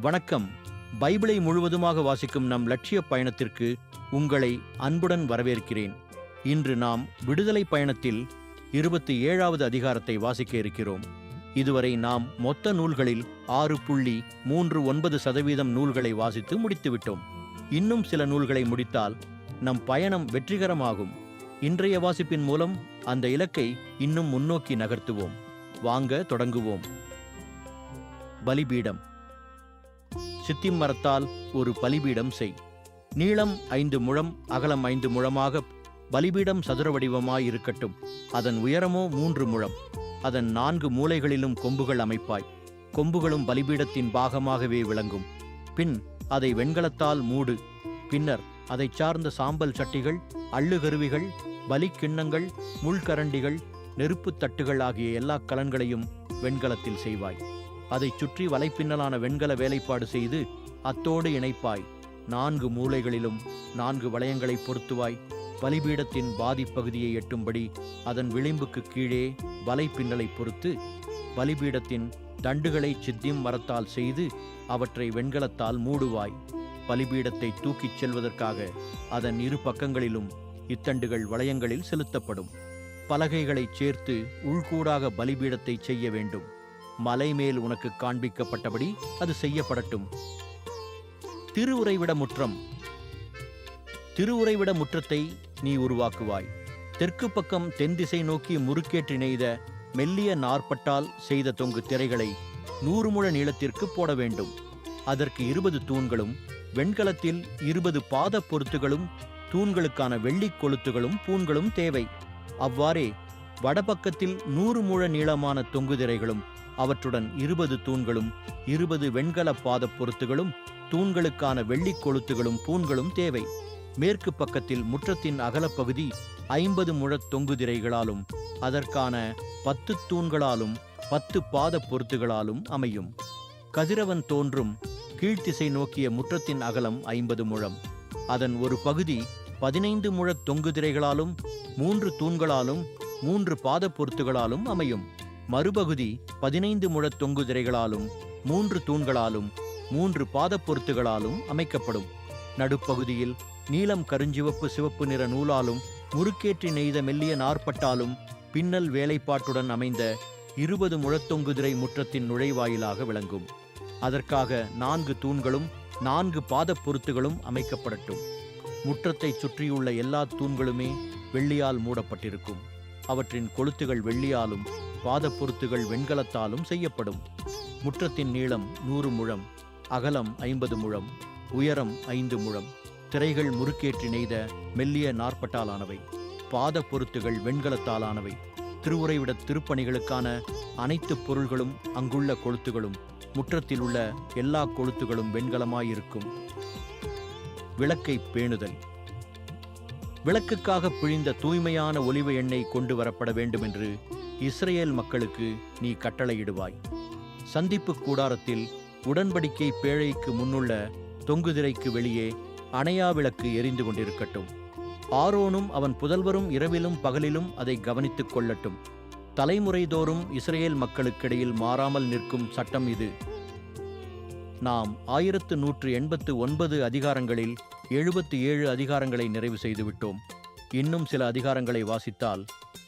வணக்கம். பைபிளை முழுவதுமாக வாசிக்கும் நம் லட்சிய பயணத்திற்கு உங்களை அன்புடன் வரவேற்கிறேன். இன்று நாம் விடுதலை பயணத்தில் 27வது அதிகாரத்தை வாசிக்க இருக்கிறோம். இதுவரை நாம் மொத்த நூல்களில் 6.39% நூல்களை வாசித்து முடித்துவிட்டோம். இன்னும் சில நூல்களை முடித்தால் நம் பயணம் வெற்றிகரமாகும். இன்றைய வாசிப்பின் மூலம் அந்த இலக்கை இன்னும் முன்னோக்கி நகர்த்துவோம். வாங்க தொடங்குவோம். பலிபீடம். சித்திம் மரத்தால் ஒரு பலிபீடம் செய். நீளம் 5 முழம், அகலம் 5 முழமாக பலிபீடம் சதுர வடிவமாயிருக்கட்டும். அதன் உயரமோ 3 முழம். அதன் 4 மூலைகளிலும் கொம்புகள் அமைப்பாய். கொம்புகளும் பலிபீடத்தின் பாகமாகவே விளங்கும். பின் அதை வெண்கலத்தால் மூடு. பின்னர் அதை சார்ந்த சாம்பல் சட்டிகள், அள்ளுகருவிகள், பலிக்கிண்ணங்கள், முள்கரண்டிகள், நெருப்புத் தட்டுகள் ஆகிய எல்லா கலன்களையும் வெண்கலத்தில் செய்வாய். அதைச் சுற்றி வலைப்பின்னலான வெண்கல வேலைப்பாடு செய்து அத்தோடு இணைப்பாய். 4 மூலைகளிலும் 4 வளையங்களை பொருத்துவாய். பலிபீடத்தின் பாதிப்பகுதியை எட்டும்படி அதன் விளிம்புக்கு கீழே வலைப்பின்னலை பொறுத்து பலிபீடத்தின் தண்டுகளை சித்திம் மரத்தால் செய்து அவற்றை வெண்கலத்தால் மூடுவாய். பலிபீடத்தை தூக்கிச் செல்வதற்காக அதன் 2 பக்கங்களிலும் இத்தண்டுகள் வளையங்களில் செலுத்தப்படும். பலகைகளைச் சேர்த்து உள்கூடாக பலிபீடத்தை செய்ய வேண்டும். மலை மேல் உனக்கு காண்பிக்கப்பட்டபடி அது செய்யப்படட்டும். திருவுறைவிட முற்றம். திருவுறைவிட முற்றத்தை நீ உருவாக்குவாய். தெற்கு பக்கம் தென் திசை நோக்கி முறுக்கேற்றி நெய்த மெல்லிய நார்பட்டால் செய்த தொங்கு திரைகளை 100 முழ நீளத்திற்கு போட வேண்டும். அதற்கு 20 தூண்களும் வெண்கலத்தில் 20 பாத பொருத்துகளும் தூண்களுக்கான வெள்ளிக் கொளுத்துகளும் பூண்களும் தேவை. அவ்வாறே வடபக்கத்தில் 100 முழ நீளமான தொங்கு திரைகளும் அவற்றுடன் 20 தூண்களும் 20 வெண்கல பாத பொருத்துகளும் தூண்களுக்கான வெள்ளிக் கொளுத்துகளும் பூண்களும் தேவை. மேற்கு பக்கத்தில் முற்றத்தின் அகலப்பகுதி 50 முழ தொங்கு திரைகளாலும் அதற்கான 10 தூண்களாலும் 10 பாத பொருத்துகளாலும் அமையும். கதிரவன் தோன்றும் கீழ்த்திசை நோக்கிய முற்றத்தின் அகலம் 50 முழம். அதன் ஒரு பகுதி 15 முழ தொங்கு திரைகளாலும் 3 தூண்களாலும் 3 பாத பொருத்துகளாலும் அமையும். மறுபகுதி 15 முழ தொங்கு திரைகளாலும் 3 தூண்களாலும் 3 பாத பொருத்துகளாலும் அமைக்கப்படும். நடுப்பகுதியில் நீலம் கருஞ்சிவப்பு சிவப்பு நிற நூலாலும் முறுக்கேற்றி நெய்த மெல்லிய நார்பட்டாலும் பின்னல் வேலைப்பாட்டுடன் அமைந்த 20 முழத்தொங்கு திரை முற்றத்தின் நுழைவாயிலாக விளங்கும். அதற்காக 4 தூண்களும் 4 பாத பொருத்துகளும் அமைக்கப்படட்டும். முற்றத்தை சுற்றியுள்ள எல்லா தூண்களுமே வெள்ளியால் மூடப்பட்டிருக்கும். அவற்றின் கொளுத்துகள் வெள்ளியாலும் பாத பொருத்துகள் வெண்கலத்தாலும் செய்யப்படும். முற்றத்தின் நீளம் 100 முழம், அகலம் 50 முழம், உயரம் 5 முழம். திரைகள் முறுக்கேற்றி நெய்த மெல்லிய நார்பட்டாலானவை. பாத பொருத்துகள் வெண்கலத்தாலானவை. திருவுறைவிட திருப்பணிகளுக்கான அனைத்து பொருள்களும் அங்குள்ள கொளுத்துகளும் முற்றத்தில் உள்ள எல்லா கொளுத்துகளும் வெண்கலமாயிருக்கும். விளக்கை பேணுதல். விளக்குக்காக பிழிந்த தூய்மையான ஒலிவ எண்ணெய் கொண்டு வரப்பட வேண்டும் என்று இஸ்ரேல் மக்களுக்கு நீ கட்டளையிடுவாய். சந்திப்பு கூடாரத்தில் உடன்படிக்கை பேழைக்கு முன்னுள்ள தொங்குதிரைக்கு வெளியே அணையா விளக்கு எரிந்து கொண்டிருக்கட்டும். ஆரோனும் அவன் புதல்வரும் இரவிலும் பகலிலும் அதை கவனித்துக் கொள்ளட்டும். தலைமுறைதோறும் இஸ்ரேல் மக்களுக்கிடையில் மாறாமல் நிற்கும் சட்டம் இது. நாம் 1189 அதிகாரங்களில் 77 அதிகாரங்களை நிறைவு செய்துவிட்டோம். இன்னும் சில அதிகாரங்களை வாசித்தால்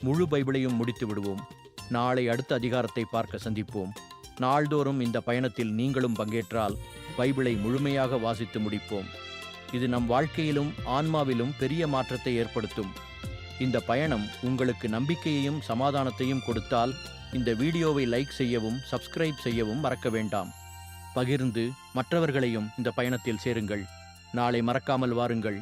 முழு பைபிளையும் முடித்து விடுவோம். நாளை அடுத்த அதிகாரத்தை பார்க்க சந்திப்போம். நாள்தோறும் இந்த பயணத்தில் நீங்களும் பங்கேற்றால் பைபிளை முழுமையாக வாசித்து முடிப்போம். இது நம் வாழ்க்கையிலும் ஆன்மாவிலும் பெரிய மாற்றத்தை ஏற்படுத்தும். இந்த பயணம் உங்களுக்கு நம்பிக்கையையும் சமாதானத்தையும் கொடுத்தால் இந்த வீடியோவை லைக் செய்யவும் சப்ஸ்கிரைப் செய்யவும் மறக்க வேண்டாம். பகிர்ந்து மற்றவர்களையும் இந்த பயணத்தில் சேருங்கள். நாளை மறக்காமல் வாருங்கள்.